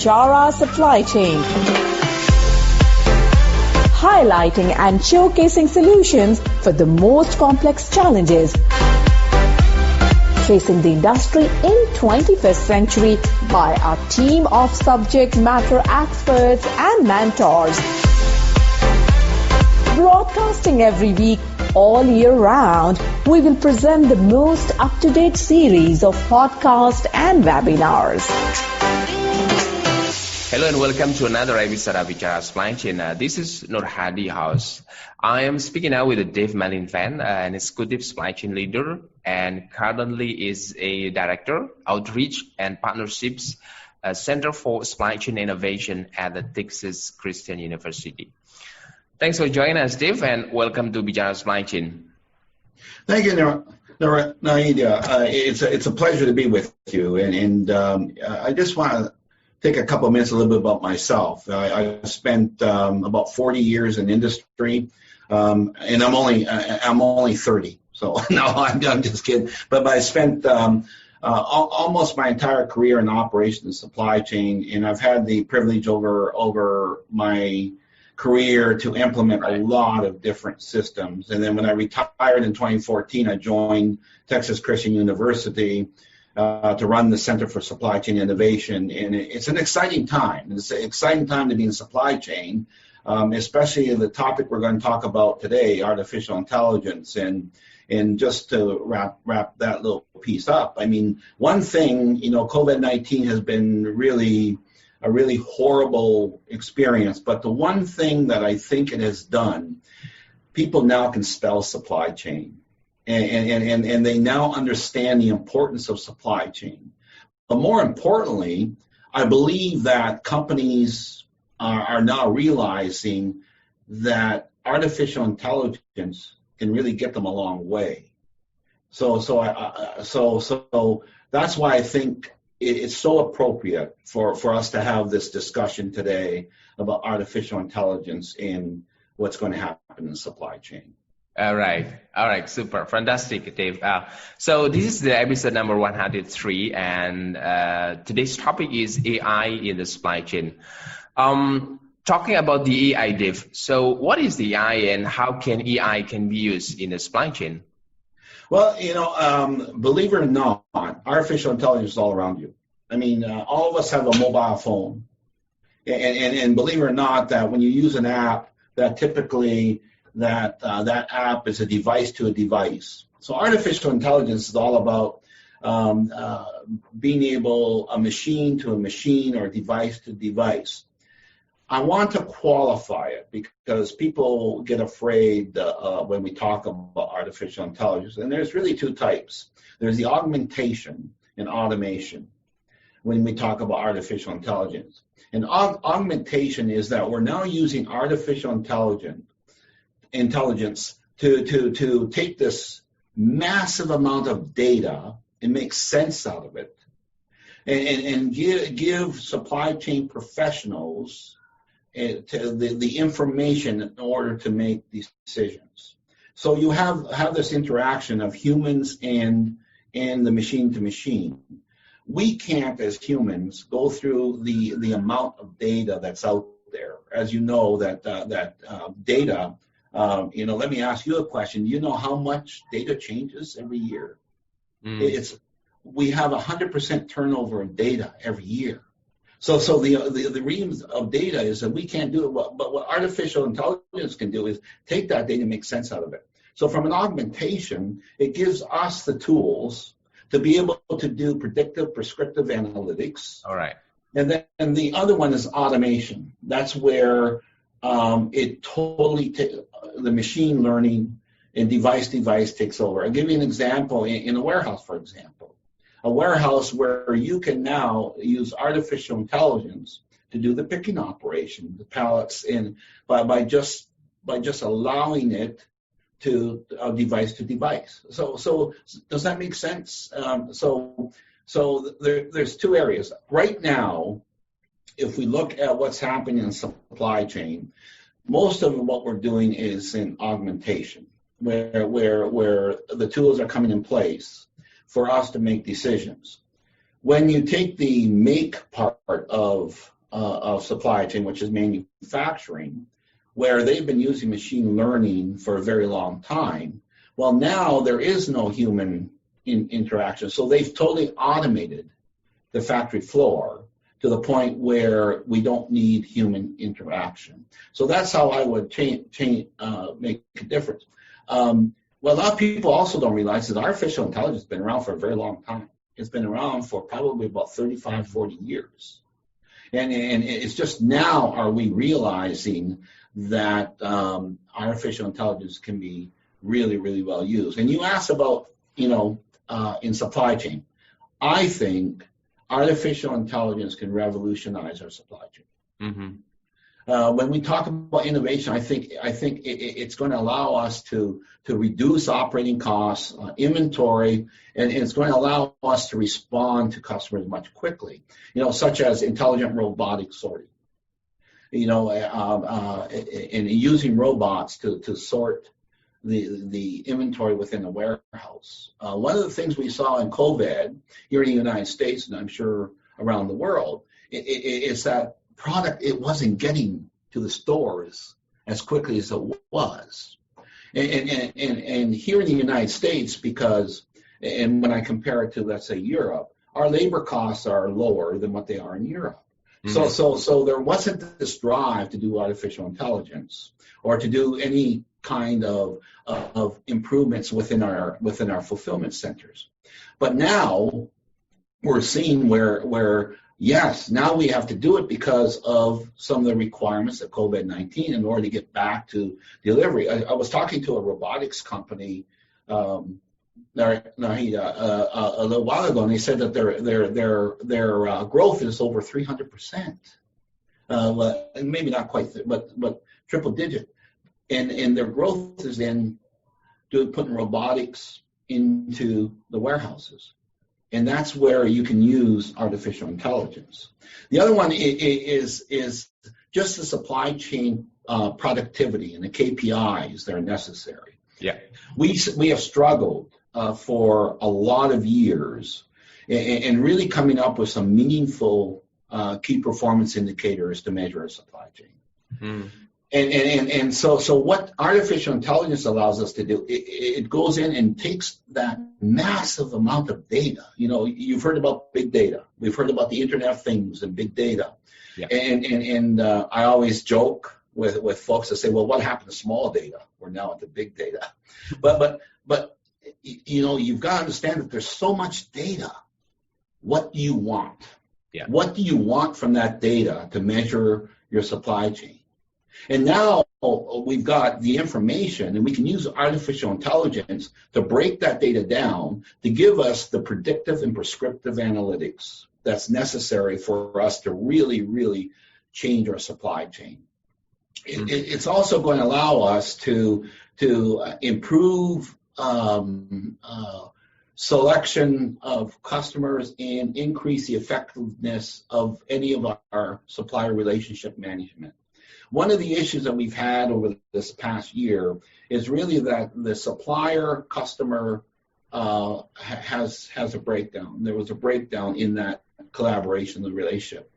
Bichara Supply Chain, highlighting and showcasing solutions for the most complex challenges facing the industry in 21st century by our team of subject matter experts and mentors. Broadcasting every week, all year round, we will present the most up-to-date series of podcasts and webinars. Hello and welcome to another episode of Bichara Supply Chain. This is Nur Hadi House. I am speaking now with Dave Malenfant, an executive supply chain leader, and currently is a director, outreach and partnerships, Center for Supply Chain Innovation at the Texas Christian University. Thanks for joining us, Dave, and welcome to Bichara Supply Chain. Thank you, Naida. It's a pleasure to be with you, and I just want to take a couple of minutes, a little bit about myself. I spent about 40 years in industry, and I'm only 30. So no, I'm just kidding. But I spent almost my entire career in operations and supply chain, and I've had the privilege over my career to implement a lot of different systems. And then when I retired in 2014, I joined Texas Christian University to run the Center for Supply Chain Innovation, and it's an exciting time. It's an exciting time to be in supply chain, especially the topic we're going to talk about today, artificial intelligence. And just to wrap that little piece up, I mean, one thing, COVID-19 has been a really horrible experience, but the one thing that I think it has done, people now can spell supply chain. And they now understand the importance of supply chain. But more importantly, I believe that companies are now realizing that artificial intelligence can really get them a long way. So that's why I think it's so appropriate for us to have this discussion today about artificial intelligence and what's going to happen in supply chain. All right, super, fantastic, Dave. So this is the episode number 103, and today's topic is AI in the supply chain. Talking about the AI, Dave. So what is the AI, and how can AI be used in the supply chain? Well, believe it or not, artificial intelligence is all around you. I mean, all of us have a mobile phone, and believe it or not, that when you use an app, that typically that app is a device to a device. So artificial intelligence is all about being able, a machine to a machine or device to device. I want to qualify it because people get afraid when we talk about artificial intelligence. And there's really two types. There's the augmentation and automation when we talk about artificial intelligence. And augmentation is that we're now using artificial intelligence to take this massive amount of data and make sense out of it and give supply chain professionals the information in order to make these decisions. So you have this interaction of humans and the machine to machine. We can't, as humans, go through the amount of data that's out there. As you know, that data. Let me ask you a question. Do you know how much data changes every year? We have 100% turnover of data every year. So the reams of data is that we can't do it. But what artificial intelligence can do is take that data and make sense out of it. So from an augmentation, it gives us the tools to be able to do predictive, prescriptive analytics. All right. And then the other one is automation. That's where it totally the machine learning and device takes over. I'll give you an example in a warehouse, for example. A warehouse where you can now use artificial intelligence to do the picking operation, the pallets, and by just allowing it to device to device. So does that make sense? So there's two areas right now. If we look at what's happening in supply chain, most of what we're doing is in augmentation, where the tools are coming in place for us to make decisions. when you take the make part of supply chain, which is manufacturing, where they've been using machine learning for a very long time, well, now there is no human interaction. So they've totally automated the factory floor to the point where we don't need human interaction. So that's how I would make a difference. What a lot of people also don't realize is artificial intelligence has been around for a very long time. It's been around for probably about 35, 40 years. And it's just now are we realizing that artificial intelligence can be really, really well used. And you asked about, in supply chain. I think artificial intelligence can revolutionize our supply chain. Mm-hmm. When we talk about innovation, I think it's going to allow us to reduce operating costs, inventory, and it's going to allow us to respond to customers much quickly. Such as intelligent robotic sorting. And using robots to sort the inventory within a warehouse. One of the things we saw in COVID here in the United States, and I'm sure around the world, is that product, it wasn't getting to the stores as quickly as it was. And here in the United States, and when I compare it to, let's say, Europe, our labor costs are lower than what they are in Europe. Mm-hmm. So there wasn't this drive to do artificial intelligence or to do any kind of improvements within our fulfillment centers. But now we're seeing where yes, now we have to do it because of some of the requirements of COVID-19 in order to get back to delivery. I was talking to a robotics company a little while ago, and they said that their growth is over 300%. Well, maybe not quite, but triple digit. And their growth is in putting robotics into the warehouses. And that's where you can use artificial intelligence. The other one is just the supply chain productivity and the KPIs that are necessary. Yeah, we have struggled for a lot of years and really coming up with some meaningful key performance indicators to measure our supply chain. Mm. And so what artificial intelligence allows us to do, it goes in and takes that massive amount of data. You've heard about big data. We've heard about the Internet of Things and big data. Yeah. And I always joke with folks that say, well, what happened to small data? We're now into big data. But you've got to understand that there's so much data. What do you want? Yeah. What do you want from that data to measure your supply chain? And now we've got the information, and we can use artificial intelligence to break that data down to give us the predictive and prescriptive analytics that's necessary for us to really, really change our supply chain. Mm-hmm. It's also going to allow us to improve selection of customers and increase the effectiveness of any of our supplier relationship management. One of the issues that we've had over this past year is really that the supplier-customer has a breakdown. There was a breakdown in that collaboration, the relationship.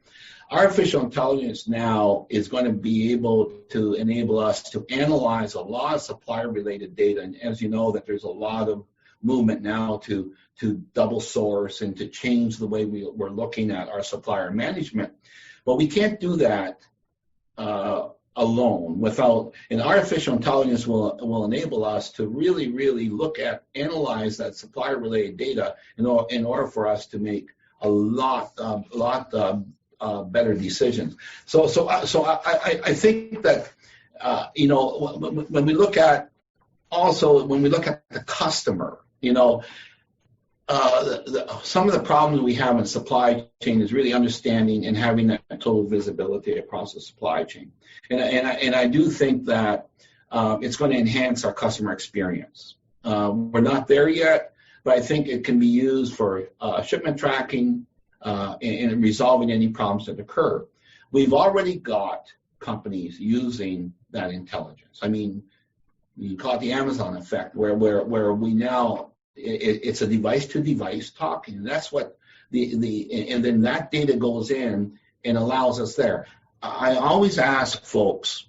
Artificial intelligence now is going to be able to enable us to analyze a lot of supplier-related data. And as you know, that there's a lot of movement now to double source and to change the way we're looking at our supplier management. But we can't do that alone and artificial intelligence will enable us to really, really analyze that supplier related data in order for us to make a lot better decisions. So I think that when we look at the customer, some of the problems we have in supply chain is really understanding and having that total visibility across the supply chain. And I do think that it's going to enhance our customer experience. We're not there yet, but I think it can be used for shipment tracking and resolving any problems that occur. We've already got companies using that intelligence. I mean, you call it the Amazon effect, where we now, it's a device-to-device talking. And that's what and then that data goes in and allows us there. I always ask folks,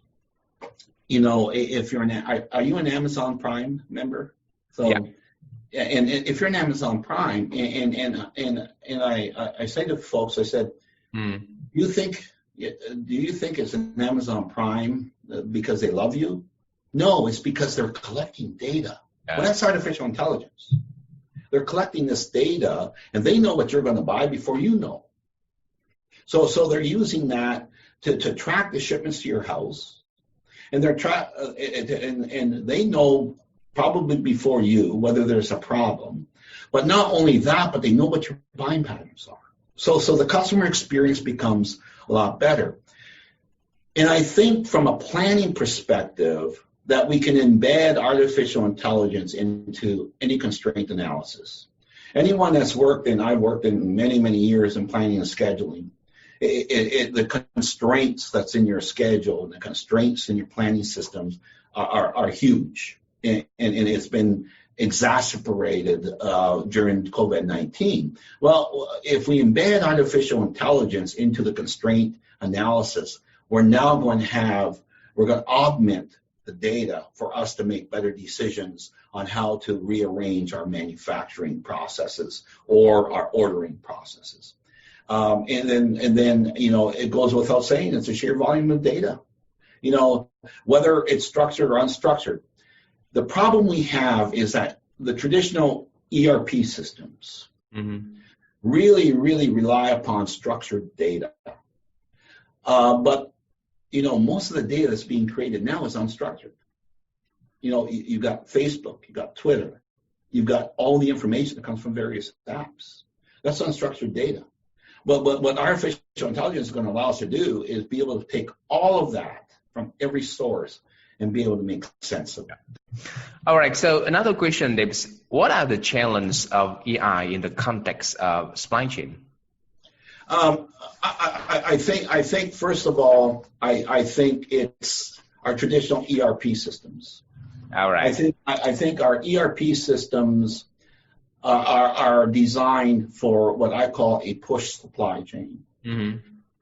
if you're are you an Amazon Prime member? So, yeah. And if you're an Amazon Prime, and I say to folks, I said, do you think it's an Amazon Prime because they love you? No, it's because they're collecting data. Yeah. Well, that's artificial intelligence. They're collecting this data, and they know what you're going to buy before you know. So they're using that to track the shipments to your house, and and they know probably before you whether there's a problem. But not only that, but they know what your buying patterns are. So the customer experience becomes a lot better. And I think from a planning perspective that we can embed artificial intelligence into any constraint analysis. Anyone that's I've worked in many, many years in planning and scheduling, the constraints that's in your schedule and the constraints in your planning systems are huge. And it's been exacerbated during COVID-19. Well, if we embed artificial intelligence into the constraint analysis, we're going to augment the data for us to make better decisions on how to rearrange our manufacturing processes or our ordering processes. And then it goes without saying, it's a sheer volume of data. Whether it's structured or unstructured. The problem we have is that the traditional ERP systems really, really rely upon structured data. But most of the data that's being created now is unstructured. You've got Facebook, you've got Twitter, you've got all the information that comes from various apps. That's unstructured data. But what artificial intelligence is going to allow us to do is be able to take all of that from every source and be able to make sense of it. All right. So another question, Dave, what are the challenges of AI in the context of supply chain? I think first of all, I think it's our traditional ERP systems. All right. I think our ERP systems are designed for what I call a push supply chain.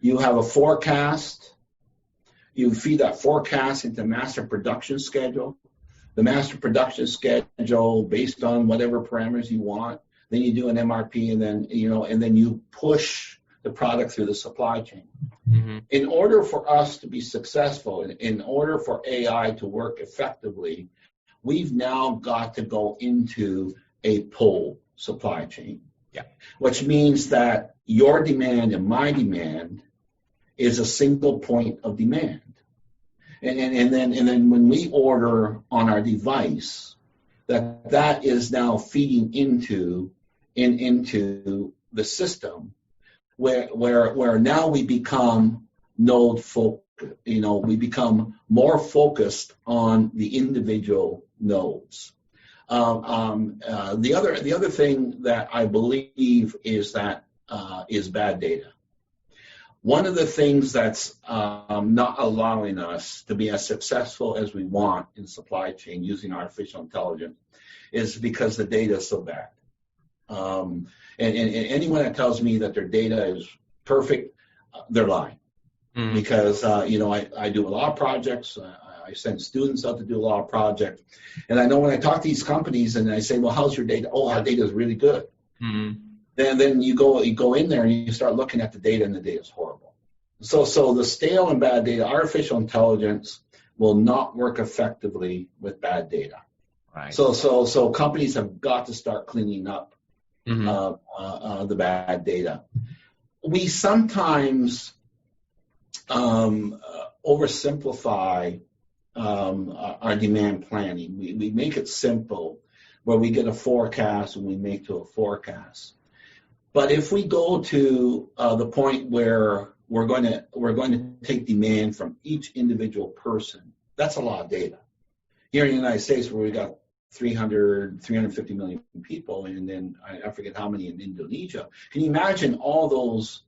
You have a forecast. You feed that forecast into master production schedule. The master production schedule based on whatever parameters you want. Then you do an MRP, and then you push the product through the supply chain. In order for us to be successful, in order for AI to work effectively, we've now got to go into a pull supply chain. Which means that your demand and my demand is a single point of demand. And then when we order on our device, that is now feeding into the system where now we become node focused. We become more focused on the individual nodes. The other thing that I believe is bad data. One of the things that's not allowing us to be as successful as we want in supply chain using artificial intelligence is because the data is so bad. And anyone that tells me that their data is perfect, they're lying. Because, I do a lot of projects. I send students out to do a lot of projects. And I know when I talk to these companies and I say, well, how's your data? Oh, our data is really good. Then you go in there and you start looking at the data, and the data is horrible. So the stale and bad data, artificial intelligence will not work effectively with bad data. Right. So companies have got to start cleaning up the bad data. We sometimes oversimplify our demand planning. We make it simple, where we get a forecast and we make to a forecast. But if we go to the point where we're going to take demand from each individual person, that's a lot of data. Here in the United States, where we got 350 million people, and then I forget how many in Indonesia. Can you imagine all those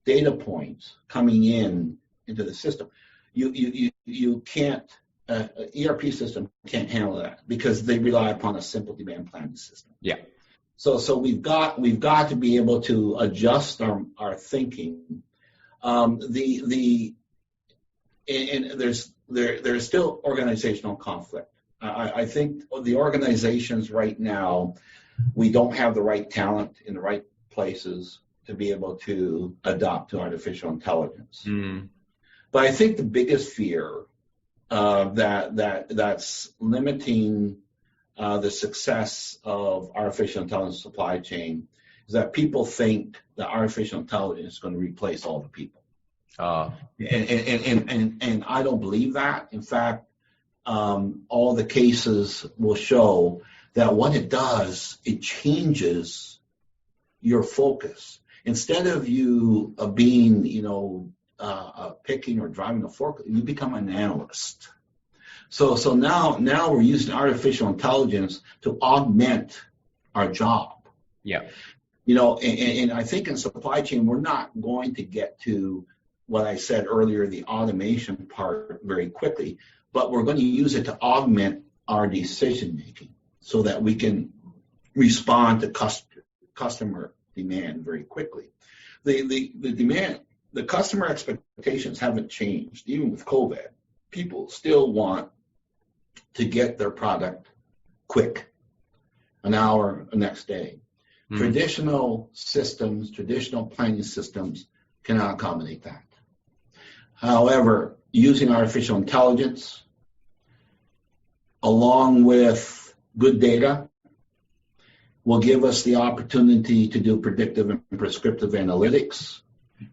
data points coming into the system? You can't. ERP system can't handle that because they rely upon a simple demand planning system. So we've got to be able to adjust our thinking. And there's still organizational conflict. I think the organizations right now, we don't have the right talent in the right places to be able to adopt to artificial intelligence. But I think the biggest fear that's limiting the success of artificial intelligence supply chain is that people think that artificial intelligence is going to replace all the people. And I don't believe that. In fact, all the cases will show that what it does, it changes your focus. Instead of you being, picking or driving a forklift, you become an analyst. So now we're using artificial intelligence to augment our job. Yeah. And I think in supply chain, we're not going to get to what I said earlier, the automation part very quickly, but we're going to use it to augment our decision making so that we can respond to customer demand very quickly. The customer expectations haven't changed, even with COVID. People still want to get their product quick, an hour, the next day. Traditional systems, traditional planning systems cannot accommodate that. However, using artificial intelligence along with good data will give us the opportunity to do predictive and prescriptive analytics.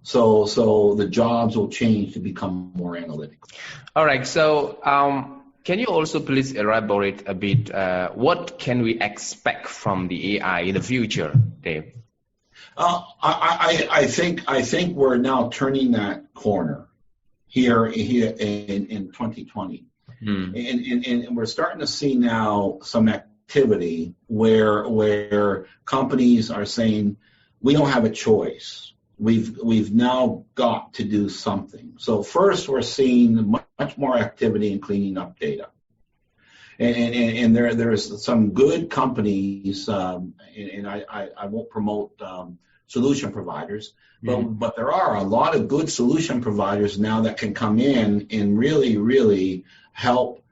So the jobs will change to become more analytical. All right. So can you also please elaborate a bit? What can we expect from the AI in the future, Dave? I think we're now turning that corner here in 2020, and we're starting to see now some activity where companies are saying we don't have a choice. We've now got to do something. So first, we're seeing much more activity in cleaning up data, and there's some good companies, and I won't promote solution providers, but there are a lot of good solution providers now that can come in and really help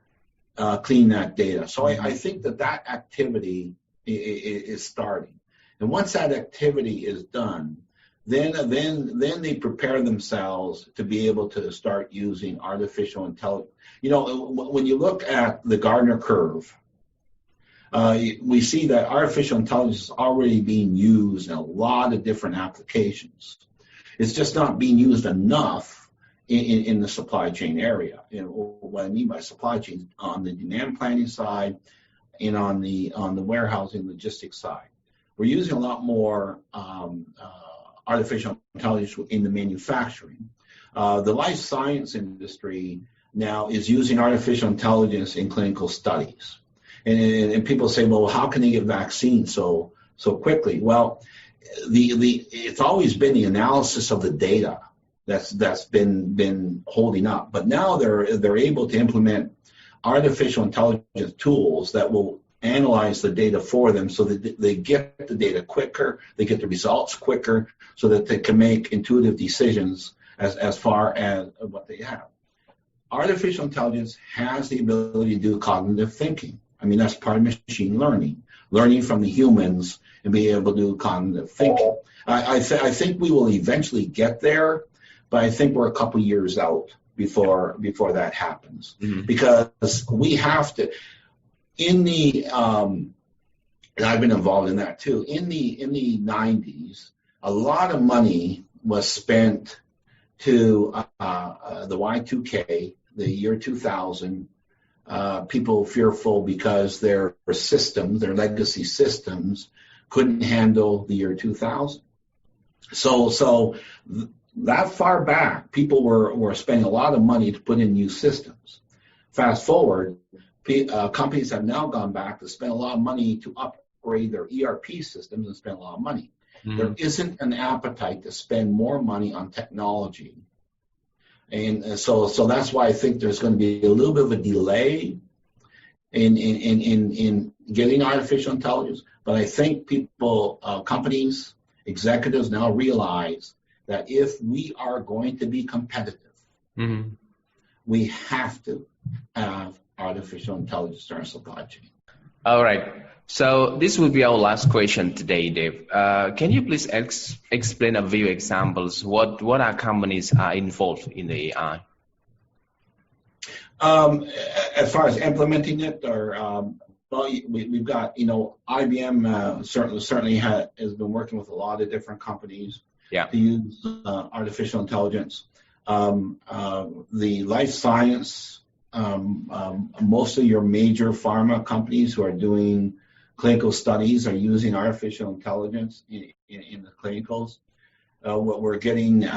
clean that data. So I think that activity is starting, and once that activity is done, then they prepare themselves to be able to start using artificial intelligence. When you look at the Gardner curve, we see that artificial intelligence is already being used in a lot of different applications. It's just not being used enough in the supply chain area. What I mean by supply chain, on the demand planning side and on the warehousing logistics side, we're using a lot more artificial intelligence in the manufacturing. The life science industry now is using artificial intelligence in clinical studies. And people say, well, how can they get vaccines so quickly? Well, it's always been the analysis of the data that's been holding up. But now they're able to implement artificial intelligence tools that will analyze the data for them so that they get the data quicker, they get the results quicker, so that they can make intuitive decisions as far as what they have. Artificial intelligence has the ability to do cognitive thinking. I mean, that's part of machine learning from the humans and be able to do cognitive thinking. I think we will eventually get there, but I think we're a couple years out before that happens. Because we have to, and I've been involved in that too, in the 90s, a lot of money was spent to the Y2K, the year 2000, people fearful because their legacy systems couldn't handle the year 2000. So that far back, people were spending a lot of money to put in new systems. Fast forward, companies have now gone back to spend a lot of money to upgrade their ERP systems and spend a lot of money. There isn't an appetite to spend more money on technology. And so that's why I think there's going to be a little bit of a delay in getting artificial intelligence, but I think people, companies, executives now realize that if we are going to be competitive, we have to have artificial intelligence in our supply chain. All right. So this will be our last question today, Dave. Can you please explain a few examples? What are companies are involved in the AI? As far as implementing it, or well, we've got, IBM certainly has been working with a lot of different companies to use artificial intelligence. The life science, most of your major pharma companies who are doing clinical studies are using artificial intelligence in the clinicals. What we're getting,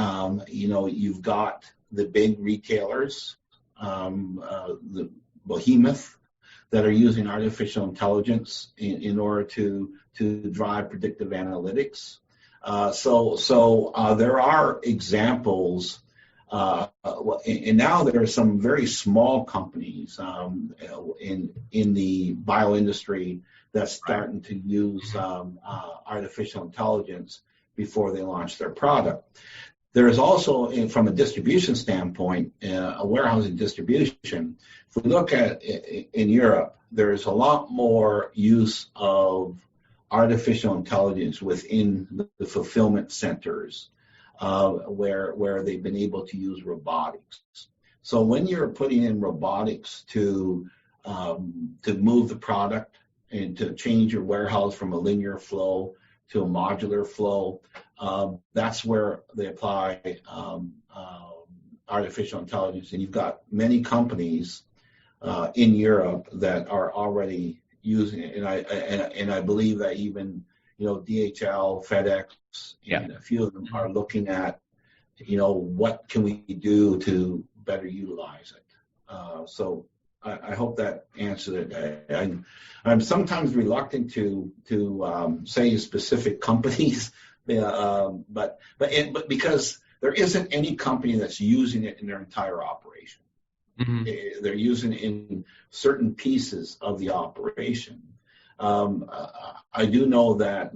you've got the big retailers, the behemoth, that are using artificial intelligence in order to drive predictive analytics. So there are examples, and now there are some very small companies in the bio industry that's starting to use artificial intelligence before they launch their product. There is also, from a distribution standpoint, a warehousing distribution. If we look at in Europe, there's a lot more use of artificial intelligence within the fulfillment centers, where they've been able to use robotics. So when you're putting in robotics to move the product and to change your warehouse from a linear flow to a modular flow, that's where they apply artificial intelligence. And you've got many companies in Europe that are already using it, and I believe that even DHL, FedEx, and a few of them are looking at what can we do to better utilize it. So I hope that answered it. I'm sometimes reluctant to say specific companies, but because there isn't any company that's using it in their entire operation. They're using it in certain pieces of the operation. I do know that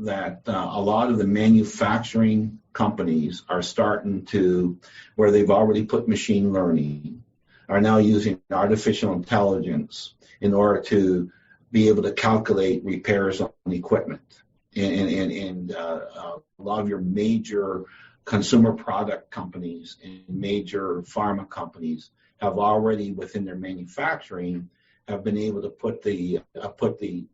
a lot of the manufacturing companies are starting to, where they've already put machine learning, are now using artificial intelligence in order to be able to calculate repairs on equipment. And a lot of your major consumer product companies and major pharma companies have already, within their manufacturing, have been able to put the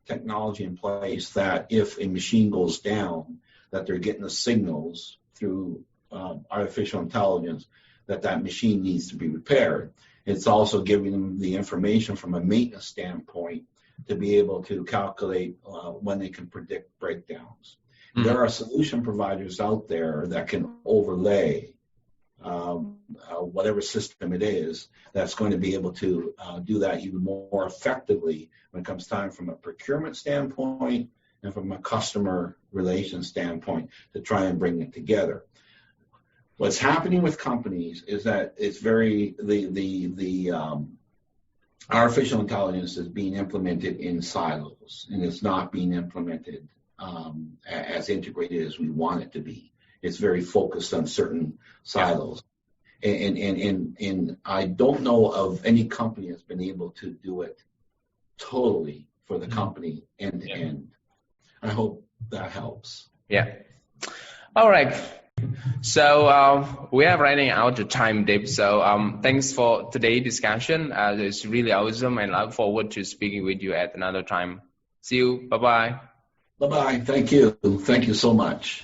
technology in place that if a machine goes down, that they're getting the signals through artificial intelligence that machine needs to be repaired. It's also giving them the information from a maintenance standpoint to be able to calculate when they can predict breakdowns. There are solution providers out there that can overlay whatever system it is that's going to be able to do that even more effectively when it comes time from a procurement standpoint and from a customer relations standpoint to try and bring it together. What's happening with companies is that it's the artificial intelligence is being implemented in silos, and it's not being implemented as integrated as we want it to be. It's very focused on certain silos. And I don't know of any company that's been able to do it totally for the company end to end. I hope that helps. Yeah. All right. So we are running out of time, Dave. So thanks for today's discussion. It's really awesome, and I look forward to speaking with you at another time. See you. Bye-bye. Bye-bye. Thank you. Thank you so much.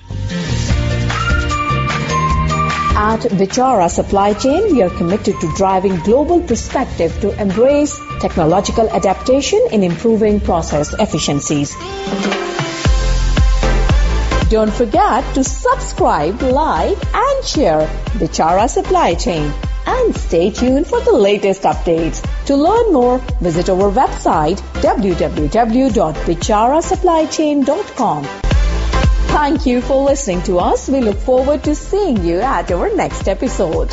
At Bichara Supply Chain, we are committed to driving global perspective to embrace technological adaptation in improving process efficiencies. Don't forget to subscribe, like, and share Bichara Supply Chain. And stay tuned for the latest updates. To learn more, visit our website www.bicharasupplychain.com. Thank you for listening to us. We look forward to seeing you at our next episode.